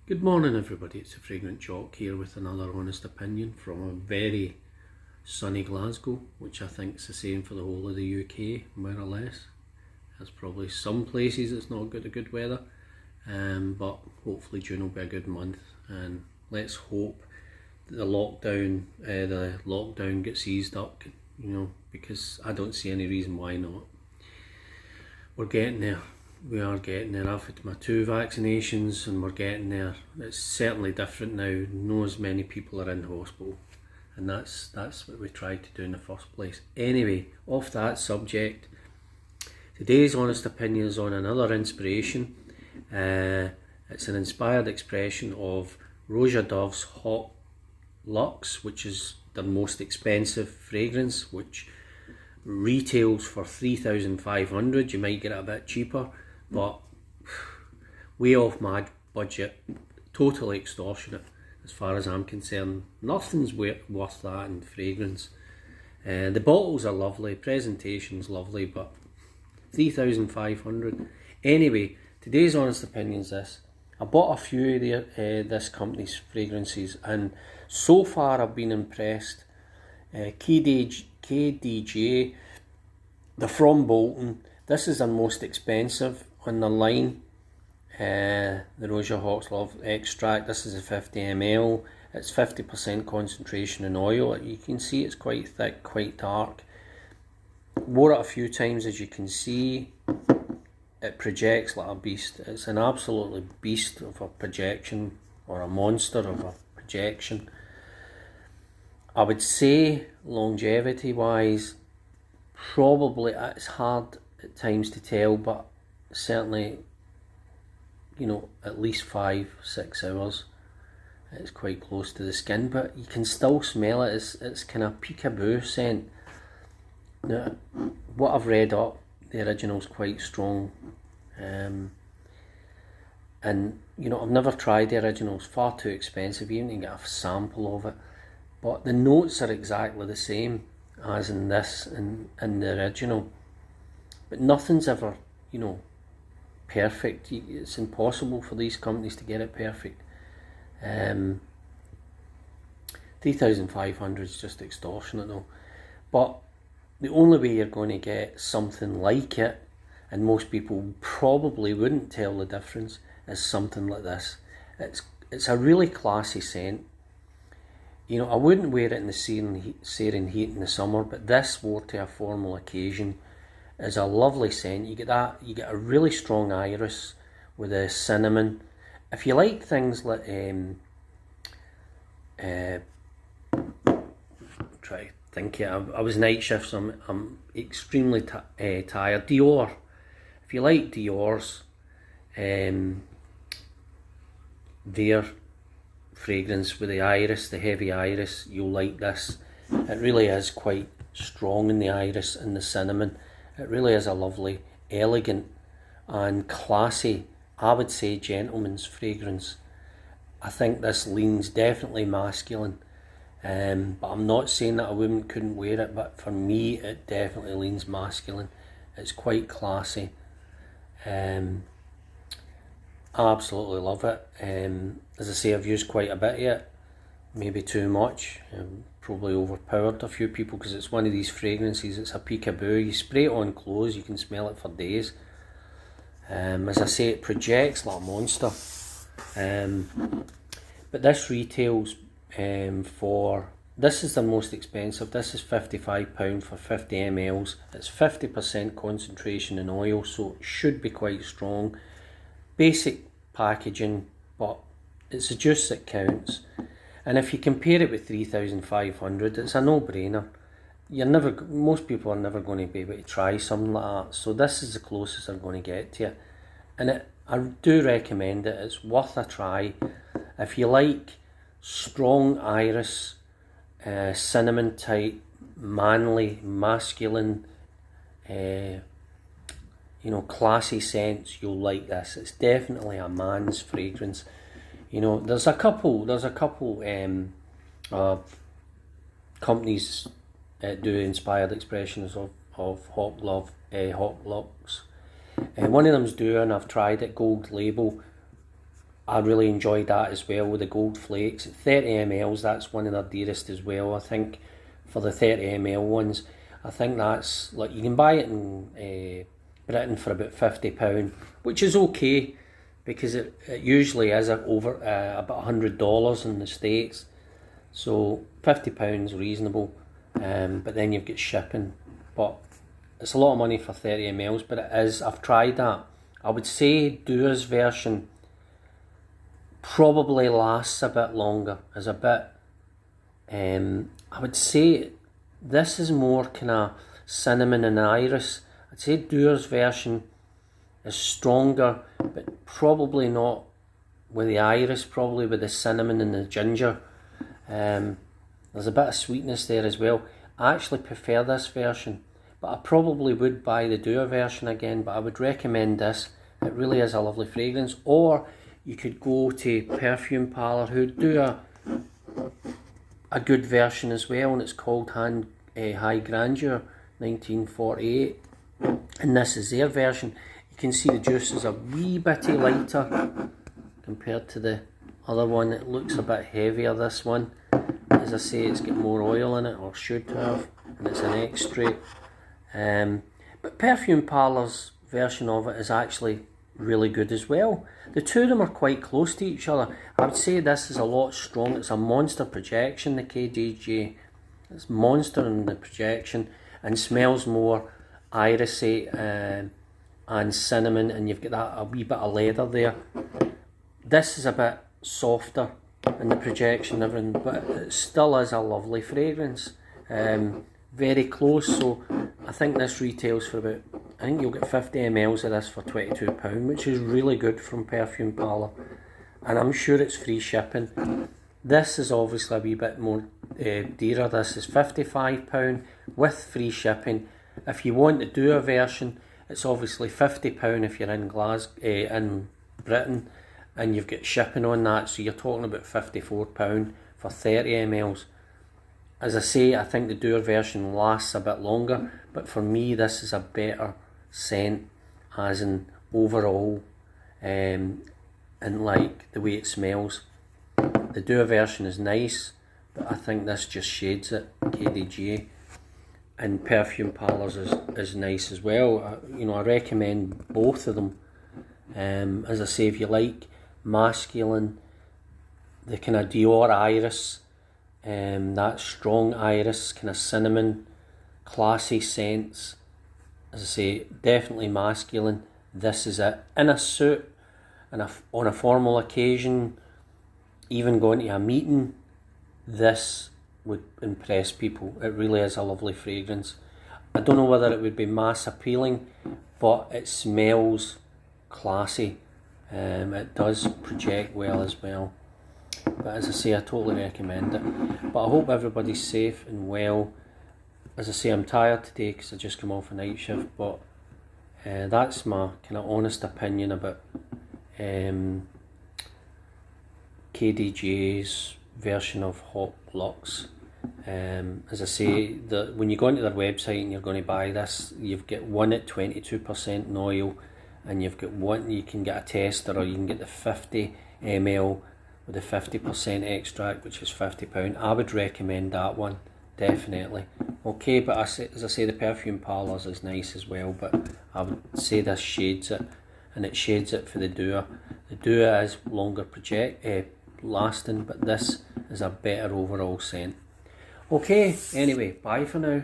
Good morning everybody, it's a fragrant Jock here with another honest opinion from a very sunny Glasgow, which I think is the same for the whole of the UK, more or less. There's probably some places it's not got a good weather, but hopefully June will be a good month, and let's hope that the lockdown gets eased up, because I don't see any reason why not. We're getting there. We are getting there. I've had my 2 vaccinations and we're getting there. It's certainly different now. Not as many people are in hospital, and that's what we tried to do in the first place. Anyway, off that subject, today's honest opinion is on another inspiration. It's an inspired expression of Roja Dove's Hot Luxe, which is their most expensive fragrance, which retails for 3,500. You might get it a bit cheaper, but way off my budget, totally extortionate as far as I'm concerned. Nothing's worth that in fragrance. The bottles are lovely, presentation's lovely, but 3,500. Anyway, today's honest opinion is this. I bought a few of this company's fragrances, and so far I've been impressed. KDJ, they're from Bolton. This is the most expensive on the line. The Roja Hot Love extract. This is a 50 ml. It's 50% concentration in oil. You can see it's quite thick, quite dark. Wore it a few times, as you can see. It projects like a beast. It's an absolutely beast of a projection, or a monster of a projection. I would say longevity wise, probably it's hard at times to tell, but certainly, at least 5-6 hours. It's quite close to the skin, but you can still smell it. It's kind of peekaboo scent. Now, what I've read up, the original's quite strong, and I've never tried the original. It's far too expensive even to get a sample of it, but the notes are exactly the same as in this and the original, but nothing's ever perfect. It's impossible for these companies to get it perfect. 3,500 is just extortionate though, but the only way you're going to get something like it, and most people probably wouldn't tell the difference, is something like this. It's a really classy scent. I wouldn't wear it in the searing heat in the summer, but this, wore to a formal occasion, is a lovely scent. You get a really strong iris with a cinnamon. If you like things like try to think it. I was night shift, so I'm extremely tired. Dior. If you like Dior's, their fragrance with the iris, the heavy iris, you'll like this. It really is quite strong in the iris and the cinnamon. It really is a lovely, elegant and classy, I would say, gentleman's fragrance. I think this leans definitely masculine, but I'm not saying that a woman couldn't wear it, but for me it definitely leans masculine. It's quite classy. I absolutely love it. As I say, I've used quite a bit of it, maybe too much, probably overpowered a few people, because it's one of these fragrances, it's a peekaboo. You spray it on clothes, you can smell it for days. As I say, it projects like a monster. But this retails for, this is the most expensive. This is £55 for 50 ml. It's 50% concentration in oil, so it should be quite strong. Basic packaging, but it's the juice that counts. And if you compare it with 3,500, it's a no-brainer. Most people are never going to be able to try something like that. So this is the closest they're going to get to it. And I do recommend it. It's worth a try. If you like strong iris, cinnamon type, manly, masculine, classy scents, you'll like this. It's definitely a man's fragrance. There's a couple companies do inspired expressions of hot luxe. One of them's doing, I've tried it, Gold Label. I really enjoyed that as well with the gold flakes. 30 mls, that's one of the dearest as well, I think, for the 30 ml ones. I think that's, like, you can buy it in Britain for about £50, which is okay, because it usually is over about $100 in the States. So £50 reasonable, but then you've got shipping. But it's a lot of money for 30 mls, but it is, I've tried that. I would say Doer's version probably lasts a bit longer, is a bit, I would say this is more kind of cinnamon and iris. I'd say Doer's version is stronger, but probably not with the iris, probably with the cinnamon and the ginger. There's a bit of sweetness there as well. I actually prefer this version, but I probably would buy the Doer version again, but I would recommend this. It really is a lovely fragrance. Or you could go to Perfume Parlour, who do a good version as well, and it's called High Grandeur 1948, and this is their version. You can see the juice is a wee bitty lighter compared to the other one. It looks a bit heavier, this one. As I say, it's got more oil in it, or should have, and it's an extrait. But Perfume Parlour's version of it is actually really good as well. The two of them are quite close to each other. I would say this is a lot stronger. It's a monster projection, the KDJ. It's monster in the projection, and smells more irisy and cinnamon, and you've got that a wee bit of leather there. This is a bit softer in the projection, everything, but it still is a lovely fragrance. Very close, so I think this retails for about, I think you'll get 50 mls of this for £22, which is really good from Perfume Parlour, and I'm sure it's free shipping. This is obviously a wee bit more dearer. This is £55 with free shipping. If you want to do a version, it's obviously £50 if you're in in Britain, and you've got shipping on that, so you're talking about £54 for 30 mls. As I say, I think the Doer version lasts a bit longer, but for me this is a better scent, as in overall, and like the way it smells. The Doer version is nice, but I think this just shades it, KDJ. And Perfume Parlours is nice as well. I recommend both of them. As I say, if you like masculine, the kind of Dior iris, that strong iris, kind of cinnamon, classy scents, as I say, definitely masculine. This is it. In a suit, and on a formal occasion, even going to a meeting, this would impress people. It really is a lovely fragrance. I don't know whether it would be mass appealing, but it smells classy. It does project well as well. But as I say, I totally recommend it. But I hope everybody's safe and well. As I say, I'm tired today because I just come off a night shift, but that's my kind of honest opinion about KDJ's version of Haute Luxe. As I say, when you go into their website and you're going to buy this, you've got one at 22% in oil, and you've got one, you can get a tester, or you can get the 50 ml with the 50% extract, which is £50. I would recommend that one, definitely. Okay, but as I say, the Perfume Parlours is nice as well, but I would say this shades it, and it shades it for the Doer. The Doer is longer lasting, but this is a better overall scent. Okay, anyway, bye for now.